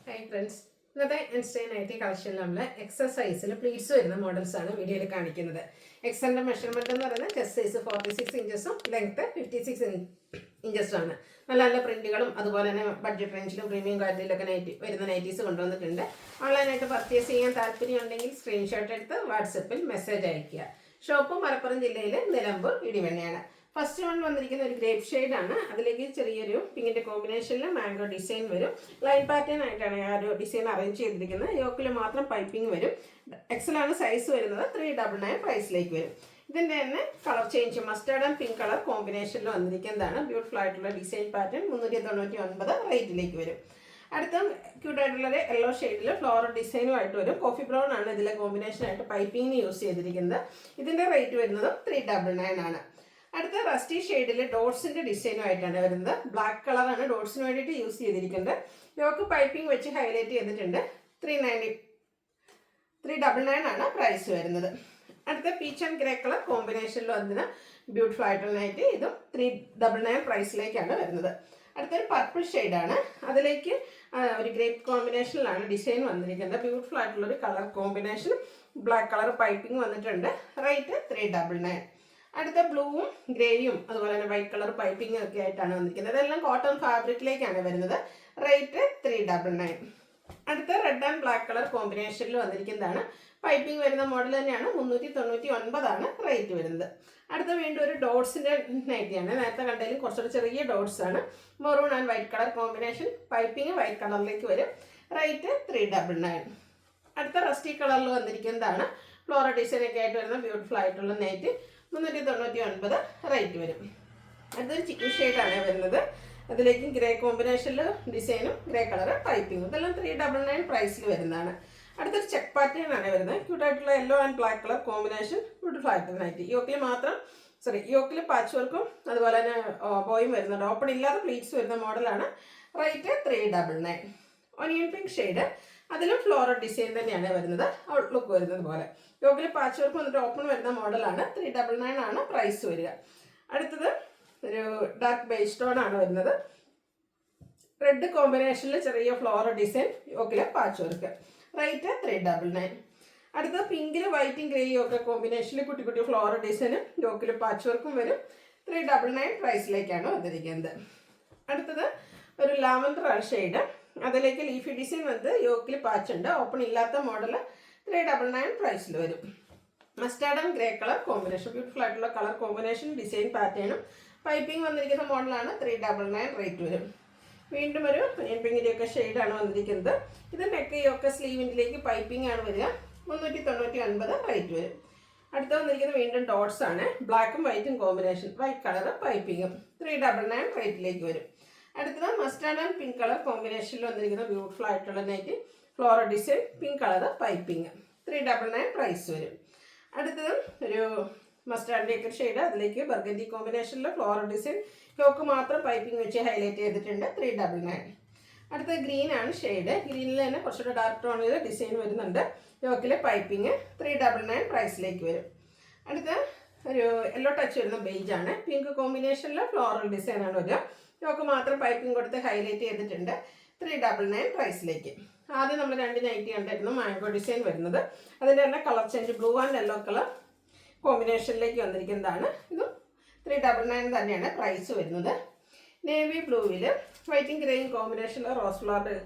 Hi friends, ഇന്നത്തെ ഇൻസ്റ്റൈൻ nightie കളക്ഷനിൽ നമ്മൾ എക്സസൈസിൽ pleats വരുന്ന മോഡൽസ് ആണ് വീഡിയോയിൽ കാണിക്കുന്നത്. എക്സലിൻ്റെ മെഷർമെൻറ്റ് എന്ന് പറയുന്നത് ചെസ്റ്റ് സൈസ് 46 ഇഞ്ചസും ലെങ്ത്ത് 56 ഇഞ്ചസും ആണ്. നല്ല നല്ല പ്രിൻറ്റുകളും അതുപോലെ തന്നെ ബഡ്ജറ്റ് റേഞ്ചിലും പ്രീമിയം ക്വാളിറ്റിയിലൊക്കെ വരുന്ന നൈറ്റീസ് കൊണ്ടുവന്നിട്ടുണ്ട്. ഓൺലൈനായിട്ട് പർച്ചേസ് ചെയ്യാൻ താല്പര്യം ഉണ്ടെങ്കിൽ സ്ക്രീൻഷോട്ട് എടുത്ത് വാട്സപ്പിൽ മെസ്സേജ് അയയ്ക്കുക. ഷോപ്പ് മലപ്പുറം ജില്ലയിലെ നിലമ്പൂർ ഇടിവണ്ണയാണ്. ഫസ്റ്റ് വൺ വന്നിരിക്കുന്ന ഒരു ഗ്രേപ്പ് ഷെയ്ഡ് ആണ്. അതിലേക്ക് ചെറിയൊരു പിങ്കിന്റെ കോമ്പിനേഷനിൽ മാംഗോ ഡിസൈൻ വരും. ലൈൻ പാറ്റേൺ ആയിട്ടാണ് ആ ഒരു ഡിസൈൻ അറേഞ്ച് ചെയ്തിരിക്കുന്നത്. യോക്കിൽ മാത്രം പൈപ്പിംഗ് വരും. എക്സലാണ് സൈസ് വരുന്നത്. 399 പ്രൈസിലേക്ക് വരും. ഇതിൻ്റെ തന്നെ colour change mustard and pink colour കോമ്പിനേഷനിൽ വന്നിരിക്കുന്നതാണ്. ബ്യൂട്ടിഫുൾ ആയിട്ടുള്ള ഡിസൈൻ പാറ്റേൺ 399 റേറ്റിലേക്ക് വരും. അടുത്ത ക്യൂട്ടായിട്ടുള്ള യെല്ലോ ഷെയ്ഡിൽ ഫ്ലോറൽ ഡിസൈനുമായിട്ട് വരും. കോഫി ബ്രൗൺ ആണ് ഇതിലെ കോമ്പിനേഷനായിട്ട് പൈപ്പിങ്ങിന് യൂസ് ചെയ്തിരിക്കുന്നത്. ഇതിൻ്റെ റേറ്റ് വരുന്നത് 399 ആണ്. അടുത്ത റസ്റ്റി ഷെയ്ഡിൽ ഡോട്ട്സിൻ്റെ ഡിസൈനുമായിട്ടാണ് വരുന്നത്. ബ്ലാക്ക് കളറാണ് ഡോട്ട്സിന് വേണ്ടിയിട്ട് യൂസ് ചെയ്തിരിക്കുന്നത്. യോക്ക് പൈപ്പിംഗ് വെച്ച് ഹൈലൈറ്റ് ചെയ്തിട്ടുണ്ട്. 399 ആണ് പ്രൈസ് വരുന്നത്. അടുത്ത പീച്ച് ആൻഡ് ഗ്രേ കളർ കോമ്പിനേഷനിൽ വന്നിന് ബ്യൂട്ടിഫുൾ ആയിട്ടുള്ള നൈറ്റ്. ഇതും 399 പ്രൈസിലേക്കാണ് വരുന്നത്. അടുത്തൊരു പർപ്പിൾ ഷെയ്ഡാണ്. അതിലേക്ക് ഒരു ഗ്രേപ്പ് കോമ്പിനേഷനിലാണ് ഡിസൈൻ വന്നിരിക്കുന്നത്. ബ്യൂട്ടിഫുൾ ആയിട്ടുള്ളൊരു colour combination. Black colour piping വന്നിട്ടുണ്ട്. റേറ്റ് 399. അടുത്ത ബ്ലൂവും ഗ്രേയും അതുപോലെ തന്നെ വൈറ്റ് കളർ പൈപ്പിംഗും ഒക്കെ ആയിട്ടാണ് വന്നിരിക്കുന്നത്. ഇതെല്ലാം കോട്ടൺ ഫാബ്രിക്കിലേക്കാണ് വരുന്നത്. റേറ്റ് 399. അടുത്ത റെഡ് ആൻഡ് ബ്ലാക്ക് കളർ കോമ്പിനേഷനിൽ വന്നിരിക്കുന്നതാണ്. പൈപ്പിംഗ് വരുന്ന മോഡൽ തന്നെയാണ്. 399 റേറ്റ് വരുന്നത്. അടുത്ത വീണ്ടും ഒരു ഡോട്ട്സിൻ്റെ നൈറ്റിയാണ്. നേരത്തെ കണ്ടതിലും കുറച്ചുകൂടി ചെറിയ ഡോട്ട്സ് ആണ്. Maroon and white colour combination. Piping white കളറിലേക്ക് വരും. റേറ്റ് 399. അടുത്ത റസ്റ്റി കളറിൽ വന്നിരിക്കുന്നതാണ്. ഫ്ലോറൽ ഡിസൈൻ ഒക്കെ ആയിട്ട് വരുന്ന ബ്യൂട്ടിഫുൾ ആയിട്ടുള്ള നൈറ്റ്. 399 റേറ്റ് വരും. അടുത്തൊരു ചിക്കൻ ഷെയ്ഡാണ് വരുന്നത്. അതിലേക്കും ഗ്രേ കോമ്പിനേഷനിൽ ഡിസൈനും ഗ്രേ കളർ പൈപ്പിങ്ങും. ഇതെല്ലാം 399 പ്രൈസിൽ വരുന്നതാണ്. അടുത്തൊരു ചെക്ക് പാറ്റേൺ ആണ് വരുന്നത്. ക്യൂട്ടായിട്ടുള്ള yellow and black colour combination beautiful ആയിട്ടുള്ള നൈറ്റ്. യോക്കിൽ പാച്ച് വർക്കും അതുപോലെ തന്നെ ബോയും വരുന്നുണ്ട്. ഓപ്പൺ ഇല്ലാതെ പ്ലീറ്റ്സ് വരുന്ന മോഡലാണ്. റേറ്റ് 399. Onion pink shade. അതിലും ഫ്ലോറൽ ഡിസൈൻ തന്നെയാണ് വരുന്നത്. ഔട്ട്ലുക്ക് വരുന്നത് പോലെ. യോക്കിൽ പാച്ച് വർക്ക് വന്നിട്ട് ഓപ്പൺ വരുന്ന മോഡലാണ്. 399 പ്രൈസ് വരിക. അടുത്തത് ഒരു ഡാർക്ക് ബേസ് സ്റ്റോൺ ആണ് വരുന്നത്. റെഡ് കോമ്പിനേഷനിൽ ചെറിയ ഫ്ലോറൽ ഡിസൈൻ. യോക്കിൽ പാച്ച് വർക്ക്. റേറ്റ് 399. അടുത്തത് പിങ്കിൽ വൈറ്റും ഗ്രേയും ഒക്കെ കോമ്പിനേഷനിൽ കുട്ടി കുട്ടി ഫ്ലോറൽ ഡിസൈനും യോക്കിൽ പാച്ച് വർക്കും വരും. 399 പ്രൈസിലേക്കാണ് വന്നിരിക്കുന്നത്. അടുത്തത് ഒരു ലാവൻഡർ ഷെയ്ഡ്. അതിലേക്ക് ലീഫി ഡിസൈൻ വന്ന് യോക്കിൽ പാച്ച് ഉണ്ട്. ഓപ്പൺ ഇല്ലാത്ത മോഡൽ 399 പ്രൈസിൽ വരും. Mustard and grey colour combination. Beautiful ആയിട്ടുള്ള കളർ കോമ്പിനേഷൻ ഡിസൈൻ പാറ്റേണും പൈപ്പിംഗ് വന്നിരിക്കുന്ന മോഡലാണ്. 399 റേറ്റ് വരും. വീണ്ടും ഒരു ഒനിയൻ പിങ്കിൻ്റെയൊക്കെ ഷെയ്ഡാണ് വന്നിരിക്കുന്നത്. ഇത് നെക്ക് സ്ലീവിൻ്റിലേക്ക് പൈപ്പിംഗ് ആണ് വരിക. 399 റേറ്റ് വരും. അടുത്ത വന്നിരിക്കുന്നത് വീണ്ടും ഡോട്ട്സ് ആണ്. ബ്ലാക്കും വൈറ്റും കോമ്പിനേഷൻ. വൈറ്റ് കളർ പൈപ്പിങ്ങും. 399 റേറ്റിലേക്ക് വരും. അടുത്തത് മസ്റ്റാർഡ് ആൻഡ് പിങ്ക് കളർ കോമ്പിനേഷനിൽ വന്നിരിക്കുന്ന ബ്യൂട്ടിഫുൾ ആയിട്ടുള്ള night. Floral design pink colour piping. 399 price വരും. അടുത്തത് ഒരു മസ്റ്റാർഡിൻ്റെ ഷെയ്ഡ്. അതിലേക്ക് ബർഗൻഡി കോമ്പിനേഷനിൽ ഫ്ലോറൽ ഡിസൈൻ. യോക്ക് മാത്രം പൈപ്പിംഗ് വെച്ച് ഹൈലൈറ്റ് ചെയ്തിട്ടുണ്ട്. 399. അടുത്തത് ഗ്രീൻ ആണ് ഷെയ്ഡ്. ഗ്രീനിൽ തന്നെ കുറച്ചുകൂടെ ഡാർക്ക് ടോണിൽ ഡിസൈൻ വരുന്നുണ്ട്. യോക്കിലെ പൈപ്പിംഗ്. 399 പ്രൈസിലേക്ക് വരും. അടുത്ത ഒരു യെല്ലോ ടച്ച് വരുന്ന ബേജ് ആണ്. പിങ്ക് കോമ്പിനേഷനിൽ ഫ്ലോറൽ ഡിസൈൻ ആണ് വരിക. യോക്ക് മാത്രം പൈപ്പിംഗ് കൊടുത്ത് ഹൈലൈറ്റ് ചെയ്തിട്ടുണ്ട്. 399 പ്രൈസിലേക്ക്. ആദ്യം നമ്മൾ 2 നൈറ്റി കണ്ടായിരുന്നു മാംഗോ ഡിസൈൻ വരുന്നത്. അതിൻ്റെ തന്നെ colour change blue and yellow colour കോമ്പിനേഷനിലേക്ക് വന്നിരിക്കുന്നതാണ്. ഇതും 399 തന്നെയാണ് പ്രൈസ് വരുന്നത്. നേവി ബ്ലൂവിൽ വൈറ്റും ഗ്രേയും കോമ്പിനേഷനിൽ റോസ് ഫ്ലവർ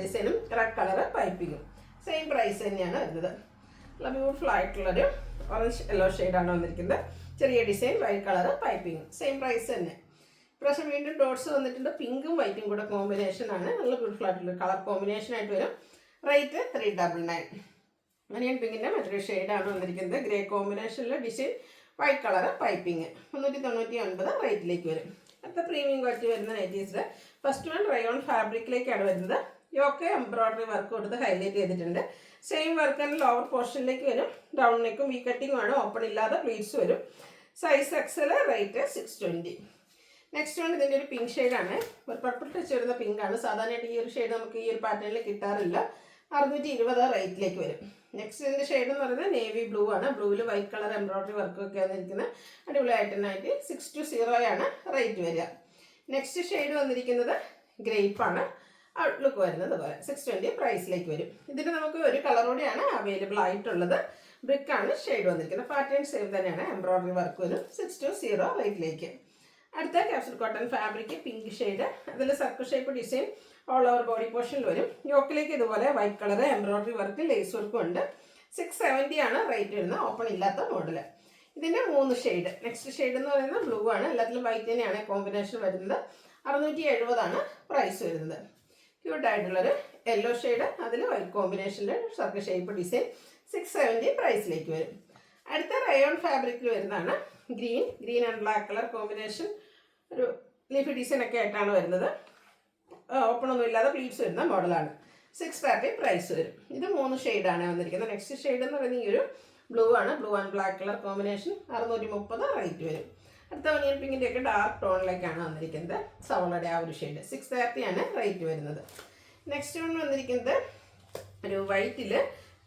ഡിസൈനും റെഡ് കളർ പൈപ്പിങ്ങും. സെയിം പ്രൈസ് തന്നെയാണ് വരുന്നത്. നല്ല ബ്യൂട്ടിഫുൾ ആയിട്ടുള്ളൊരു ഓറഞ്ച് യെല്ലോ ഷെയ്ഡാണ് വന്നിരിക്കുന്നത്. ചെറിയ ഡിസൈൻ വൈറ്റ് കളർ പൈപ്പിങ്ങും. സെയിം പ്രൈസ് തന്നെ. ഇപ്രാവശ്യം വീണ്ടും ഡോട്ട്സ് വന്നിട്ടുണ്ട്. പിങ്കും വൈറ്റും കൂടെ കോമ്പിനേഷനാണ്. നല്ല ബ്യൂട്ടിഫുൾ ആയിട്ടുള്ള കളർ കോമ്പിനേഷനായിട്ട് വരും. റേറ്റ് 399. ഒനിയൻ പിങ്കിൻ്റെ മറ്റൊരു ഷെയ്ഡാണ് വന്നിരിക്കുന്നത്. ഗ്രേ കോമ്പിനേഷനിൽ ഡിസൈൻ വൈറ്റ് കളർ പൈപ്പിംഗ്. 399 റേറ്റിലേക്ക് വരും. അടുത്ത പ്രീമിയം ക്വാളിറ്റി വരുന്ന നൈറ്റീസിൽ ഫസ്റ്റ് വൺ റയോൺ ഫാബ്രിക്കിലേക്കാണ് വരുന്നത്. യോക്ക് എംബ്രോയ്ഡറി വർക്ക് കൊടുത്ത് ഹൈലൈറ്റ് ചെയ്തിട്ടുണ്ട്. സെയിം വർക്ക് തന്നെ ലോവർ പോർഷനിലേക്ക് വരും. ഡൗൺ നെക്കും വി കട്ടിങ്ങും ആണ്. ഓപ്പൺ ഇല്ലാതെ പ്ലീറ്റ്സ് വരും. Size Excel. Rate 620. Next one ഇതിൻ്റെ ഒരു പിങ്ക് ഷെയ്ഡാണ്. ഒരു പർപ്പിൾ ടച്ച് വരുന്ന പിങ്കാണ്. സാധാരണയായിട്ട് ഈ ഒരു ഷെയ്ഡ് നമുക്ക് ഈ ഒരു പാറ്റേണിൽ കിട്ടാറില്ല. 620 റേറ്റിലേക്ക് വരും. നെക്സ്റ്റ് ഇതിൻ്റെ ഷെയ്ഡ് എന്ന് പറയുന്നത് നേവി ബ്ലൂ ആണ്. ബ്ലൂവിൽ വൈറ്റ് കളർ എംബ്രോയ്ഡറി വർക്കൊക്കെ വന്നിരിക്കുന്നത്. അടിപൊളിയായിട്ട് 620 റേറ്റ് വരിക. നെക്സ്റ്റ് ഷെയ്ഡ് വന്നിരിക്കുന്നത് ഗ്രേപ്പാണ്. ഔട്ട്ലുക്ക് വരുന്നത് പോലെ 620 പ്രൈസിലേക്ക് വരും. ഇതിന് നമുക്ക് ഒരു കളറോടെയാണ് അവൈലബിൾ ആയിട്ടുള്ളത്. ബ്രിക്കാണ് ഷെയ്ഡ് വന്നിരിക്കുന്നത്. പാറ്റേൺ സെയിം തന്നെയാണ്. എംബ്രോയിഡറി വർക്ക് വരും. 620 റേറ്റിലേക്ക്. അടുത്ത capsule cotton fabric pink shade. അതിൽ circle shape design all over body പോർഷനിൽ വരും. യോക്കിലേക്ക് ഇതുപോലെ white colour embroidery work lace വർക്കും ഉണ്ട്. 670 ആണ് റേറ്റ് വരുന്നത്. ഓപ്പൺ ഇല്ലാത്ത മോഡൽ. ഇതിൻ്റെ 3 ഷെയ്ഡ്. നെക്സ്റ്റ് ഷെയ്ഡ് എന്ന് പറയുന്നത് ബ്ലൂ ആണ്. എല്ലാത്തിലും വൈറ്റ് തന്നെയാണ് കോമ്പിനേഷൻ വരുന്നത്. 670 ആണ് പ്രൈസ് വരുന്നത്. ക്യൂട്ടായിട്ടുള്ളൊരു യെല്ലോ ഷെയ്ഡ്. അതിൽ വൈറ്റ് കോമ്പിനേഷനിൽ സർക്കിൾ ഷേപ്പ് ഡിസൈൻ 670 പ്രൈസിലേക്ക് വരും. അടുത്ത റയോൺ ഫാബ്രിക്കിൽ വരുന്നതാണ് green and black colour combination. ഒരു ലീഫി ഡിസൈൻ ഒക്കെ ആയിട്ടാണ് വരുന്നത്. ഓപ്പൺ ഒന്നും ഇല്ലാതെ പ്ലീറ്റ്സ് വരുന്ന മോഡലാണ്. 630 പ്രൈസ് വരും. ഇത് 3 ഷെയ്ഡാണ് വന്നിരിക്കുന്നത്. നെക്സ്റ്റ് ഷെയ്ഡ് എന്ന് പറയുന്നത് ഈ ഒരു ബ്ലൂ ആണ്. Blue and black colour combination 630 rate വരും. അടുത്ത ഒനിയൻ പിങ്കിൻ്റെ ഒക്കെ ഡാർക്ക് ടോണിലേക്കാണ് വന്നിരിക്കുന്നത്. സവളയുടെ ആ ഒരു ഷെയ്ഡ് 630 ആണ് റേറ്റ് വരുന്നത്. നെക്സ്റ്റ് വൺ വന്നിരിക്കുന്നത് ഒരു വൈറ്റിൽ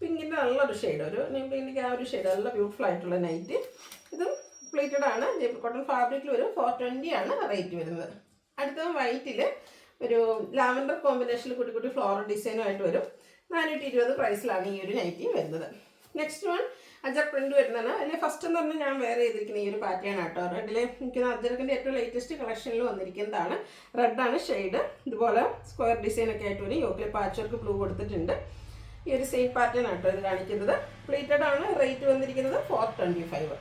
പിങ്കിൻ്റെ നല്ലൊരു ഷെയ്ഡ്. ഒരു ഒനിയൻ പിങ്കിൻ്റെ ആ ഒരു ഷെയ്ഡ് നല്ല ബ്യൂട്ടിഫുൾ ആയിട്ടുള്ള നൈറ്റ്. ഇതും പ്ലേറ്റഡ് ആണ്. ജയ്പൂർ കോട്ടൺ ഫാബ്രിക്കിൽ ഒരു 420 ആണ് റേറ്റ് വരുന്നത്. അടുത്ത വൈറ്റിൽ ഒരു ലാവൻഡർ കോമ്പിനേഷനിൽ കുട്ടി കുട്ടി ഫ്ലോറൽ ഡിസൈനുമായിട്ട് വരും. 420 പ്രൈസിലാണ് ഈ ഒരു നൈറ്റി വരുന്നത്. നെക്സ്റ്റ് വൺ അജർ പ്രിന്റ് വരുന്നതാണ്. അതിൽ ഫസ്റ്റ് എന്ന് പറഞ്ഞാൽ ഞാൻ വേറെ ചെയ്തിരിക്കുന്ന ഈ ഒരു പാറ്റേൺ ആട്ടോ. റെഡിൽ എനിക്ക് അജർക്കിൻ്റെ ഏറ്റവും ലേറ്റസ്റ്റ് കളക്ഷനിൽ വന്നിരിക്കുന്നതാണ്. റെഡാണ് ഷെയ്ഡ്. ഇതുപോലെ സ്ക്വയർ ഡിസൈൻ ഒക്കെ ആയിട്ട് വരും. യോക്കിൽ പാച്ച് വർക്ക് ബ്ലൂ കൊടുത്തിട്ടുണ്ട്. ഈ ഒരു സെയിം പാറ്റേൺ ആട്ടോ ഇത് കാണിക്കുന്നത്. പ്ലേറ്റഡ് ആണ്. റേറ്റ് വന്നിരിക്കുന്നത് 425.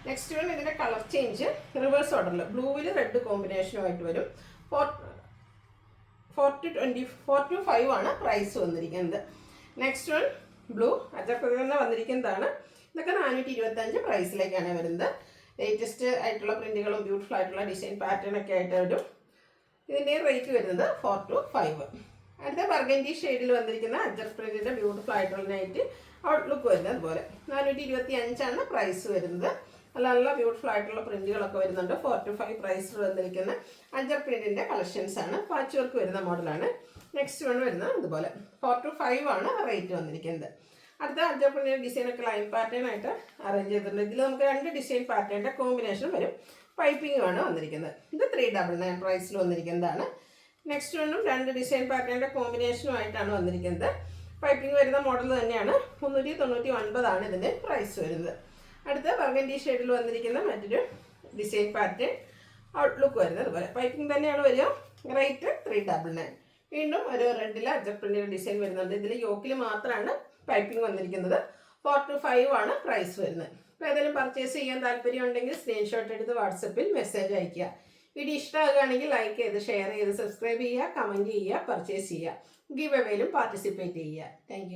നെക്സ്റ്റ് വൺ ഇതിൻ്റെ കളർ ചേഞ്ച് റിവേഴ്സ് ഓർഡറിൽ ബ്ലൂവിൽ റെഡ് കോമ്പിനേഷനുമായിട്ട് വരും. 425 ആണ് പ്രൈസ് വന്നിരിക്കുന്നത്. നെക്സ്റ്റ് വൺ ബ്ലൂ അജർക്കത്തിൽ തന്നെ വന്നിരിക്കുന്നതാണ്. ഇതൊക്കെ 425 പ്രൈസിലേക്കാണ് വരുന്നത്. ലേറ്റസ്റ്റ് ആയിട്ടുള്ള പ്രിന്റുകളും ബ്യൂട്ടിഫുൾ ആയിട്ടുള്ള ഡിസൈൻ പാറ്റേൺ ഒക്കെ ആയിട്ട് വരും. ഇതിൻ്റെ റേറ്റ് വരുന്നത് 425. അടുത്ത ബർഗൻഡി ഷെയ്ഡിൽ വന്നിരിക്കുന്ന അജർ പ്രിന്റിൻ്റെ ബ്യൂട്ടിഫുൾ ആയിട്ടുള്ള നൈറ്റ് ഔട്ട്ലുക്ക് വരുന്നത് അതുപോലെ 425 ആണ് പ്രൈസ് വരുന്നത്. നല്ല നല്ല ബ്യൂട്ടിഫുൾ ആയിട്ടുള്ള പ്രിന്റുകളൊക്കെ വരുന്നുണ്ട്. 425 പ്രൈസിൽ വന്നിരിക്കുന്ന അജർ പ്രിന്റിൻ്റെ കളക്ഷൻസ് ആണ്. പാച്ച് വർക്ക് വരുന്ന മോഡലാണ്. നെക്സ്റ്റ് വൺ വരുന്നത് ഇതുപോലെ 425 ആണ് റേറ്റ് വന്നിരിക്കുന്നത്. അടുത്ത അജർ പ്രിന്റിൻ്റെ ഡിസൈനൊക്കെ ലൈൻ പാറ്റേൺ ആയിട്ട് അറേഞ്ച് ചെയ്തിട്ടുണ്ട്. ഇതിൽ നമുക്ക് 2 ഡിസൈൻ പാറ്റേണിൻ്റെ കോമ്പിനേഷൻ വരും. പൈപ്പിങ്ങുമാണ് വന്നിരിക്കുന്നത്. ഇത് 399 പ്രൈസിൽ വന്നിരിക്കുന്നതാണ്. നെക്സ്റ്റ് വണ്ണും 2 ഡിസൈൻ പാറ്റേണിൻ്റെ കോമ്പിനേഷനുമായിട്ടാണ് വന്നിരിക്കുന്നത്. പൈപ്പിംഗ് വരുന്ന മോഡൽ തന്നെയാണ്. 399 ആണ് ഇതിൻ്റെ പ്രൈസ് വരുന്നത്. അടുത്ത ബർഗൻഡി ഷെയ്ഡിൽ വന്നിരിക്കുന്ന മറ്റൊരു ഡിസൈൻ പാറ്റേൺ ഔട്ട്ലുക്ക് വരുന്നത് അതുപോലെ പൈപ്പിംഗ് തന്നെയാണ് വരിക. റേറ്റ് 399. വീണ്ടും ഒരു റെഡിൽ അജർ പ്രിന്റിൻ്റെ ഡിസൈൻ വരുന്നുണ്ട്. ഇതിൽ യോക്കിൽ മാത്രമാണ് പൈപ്പിംഗ് വന്നിരിക്കുന്നത്. 425 ആണ് പ്രൈസ് വരുന്നത്. അപ്പോൾ ഏതെങ്കിലും പർച്ചേസ് ചെയ്യാൻ താല്പര്യം ഉണ്ടെങ്കിൽ സ്ക്രീൻഷോട്ട് എടുത്ത് വാട്സപ്പിൽ മെസ്സേജ് അയയ്ക്കുക. വീഡിയോ ഇഷ്ടമാകുകയാണെങ്കിൽ ലൈക്ക് ചെയ്ത് ഷെയർ ചെയ്ത് സബ്സ്ക്രൈബ് ചെയ്യുക, കമൻറ്റ് ചെയ്യുക, പർച്ചേസ് ചെയ്യുക. ഗിവ് അവേയിലും പാർട്ടിസിപ്പേറ്റ് ചെയ്യുക. താങ്ക്